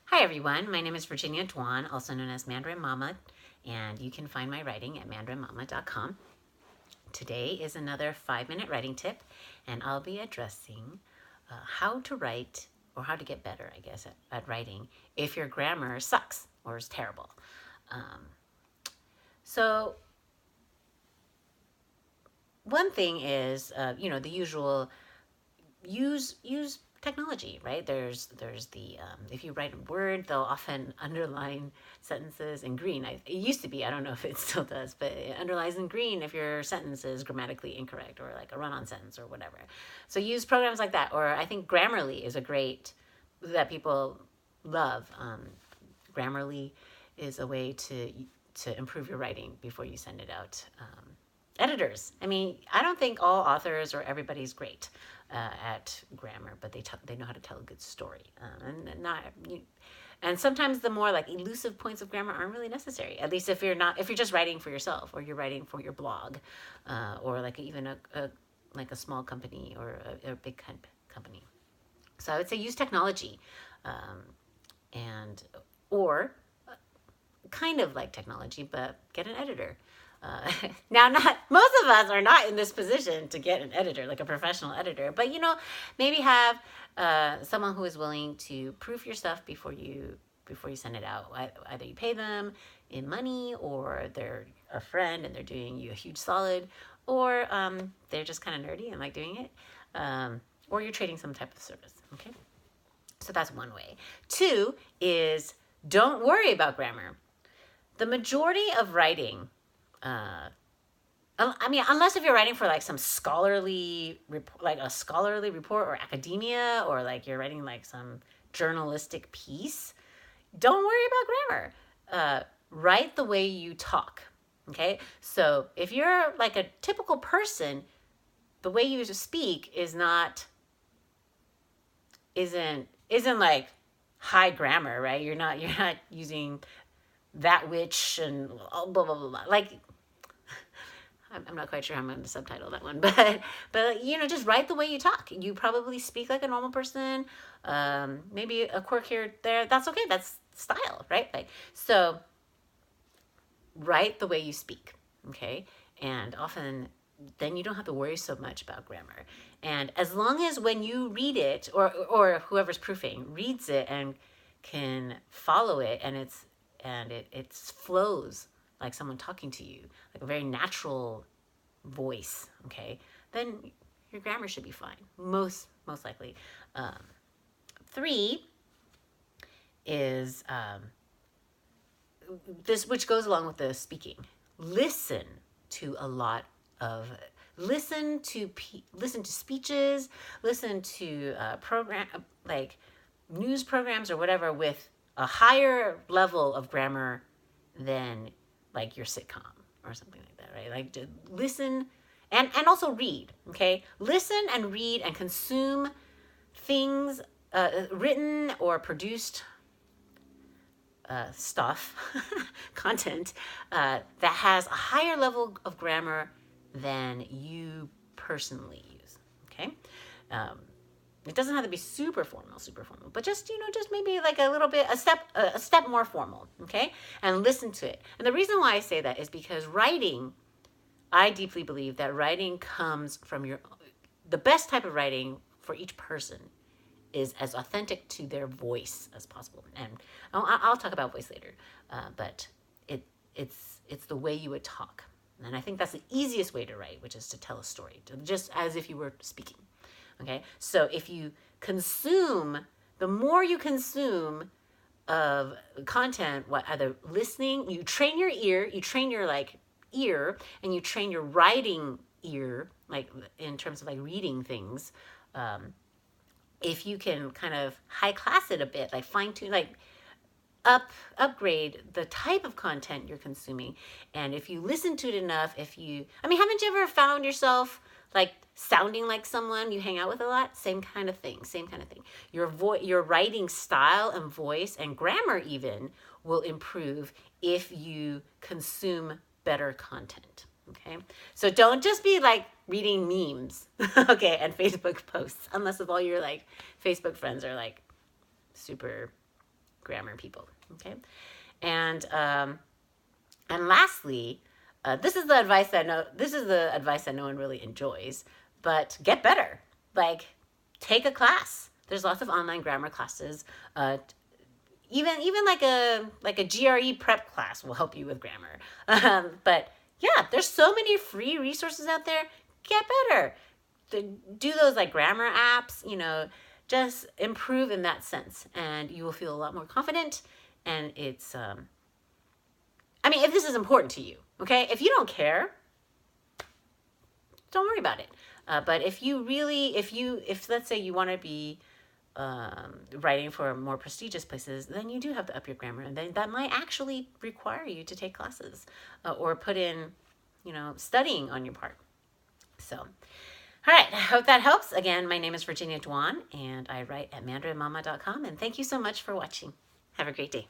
Hi everyone, my name is Virginia Duan, also known as Mandarin Mama, and you can find my writing at mandarinmama.com. Today is another 5-minute writing tip, and I'll be addressing how to write, or how to get better, I guess, at writing if your grammar sucks or is terrible. So one thing is, the usual use technology, right? There's the if you write a word, they'll often underline sentences in green. It used to be, I don't know if it still does, but it underlines in green if your sentence is grammatically incorrect or like a run-on sentence or whatever. So use programs like that, or I think Grammarly is a great that people love. Grammarly is a way to improve your writing before you send it out. Editors. I mean, I don't think all authors or everybody's great at grammar, but they know how to tell a good story. And sometimes the more like elusive points of grammar aren't really necessary. At least if you're just writing for yourself, or you're writing for your blog, or like even a small company or a big company. So I would say use technology, or kind of like technology, but get an editor. Now, not most of us are not in this position to get an editor, like a professional editor, but maybe have someone who is willing to proof your stuff before you send it out. Either you pay them in money, or they're a friend and they're doing you a huge solid, or they're just kind of nerdy and like doing it, or you're trading some type of service. Okay, so that's one way. Two is don't worry about grammar. The majority of writing, unless if you're writing for like some scholarly like a scholarly report or academia, or like you're writing like some journalistic piece, don't worry about grammar. Write the way you talk. Okay, so if you're like a typical person, the way you speak isn't like high grammar, right? You're not using that which and blah blah blah blah. Like, I'm not quite sure how I'm going to subtitle that one, but just write the way you talk. You probably speak like a normal person. Maybe a quirk here there. That's okay. That's style, right? Like, so write the way you speak. Okay, and often then you don't have to worry so much about grammar. And as long as when you read it, or whoever's proofing reads it and can follow it, and it flows like someone talking to you, like a very natural voice, okay, then your grammar should be fine, most likely. Three is this, which goes along with the speaking. Listen to speeches, listen to program like news programs or whatever with a higher level of grammar than like your sitcom or something like that, right? Like, to listen and also read, okay? Listen and read and consume things, written or produced stuff, content that has a higher level of grammar than you personally use, okay? It doesn't have to be super formal, but just maybe like a step more formal, okay? And listen to it. And the reason why I say that is because I deeply believe that writing comes from the best type of writing for each person is as authentic to their voice as possible. And I'll talk about voice later, but it's the way you would talk. And I think that's the easiest way to write, which is to tell a story, just as if you were speaking. Okay, so if you the more you consume of content, either listening, you train your ear, and you train your writing ear, like in terms of like reading things. If you can kind of high class it a bit, like fine tune, like upgrade the type of content you're consuming, and if you listen to it enough, haven't you ever found yourself like sounding like someone you hang out with a lot? Same kind of thing. Your writing style and voice and grammar even will improve if you consume better content. Okay, so don't just be like reading memes, okay, and Facebook posts, unless if all your like Facebook friends are like super grammar people. Okay, and lastly, this is the advice that no one really enjoys, but get better. Like, take a class. There's lots of online grammar classes. Even like a GRE prep class will help you with grammar. But yeah, there's so many free resources out there. Get better. Do those like grammar apps, just improve in that sense, and you will feel a lot more confident. And it's, if this is important to you, okay? If you don't care, don't worry about it. But if let's say you want to be writing for more prestigious places, then you do have to up your grammar, and then that might actually require you to take classes or put in, studying on your part. So, all right, I hope that helps. Again, my name is Virginia Duan, and I write at mandarinmama.com, and thank you so much for watching. Have a great day.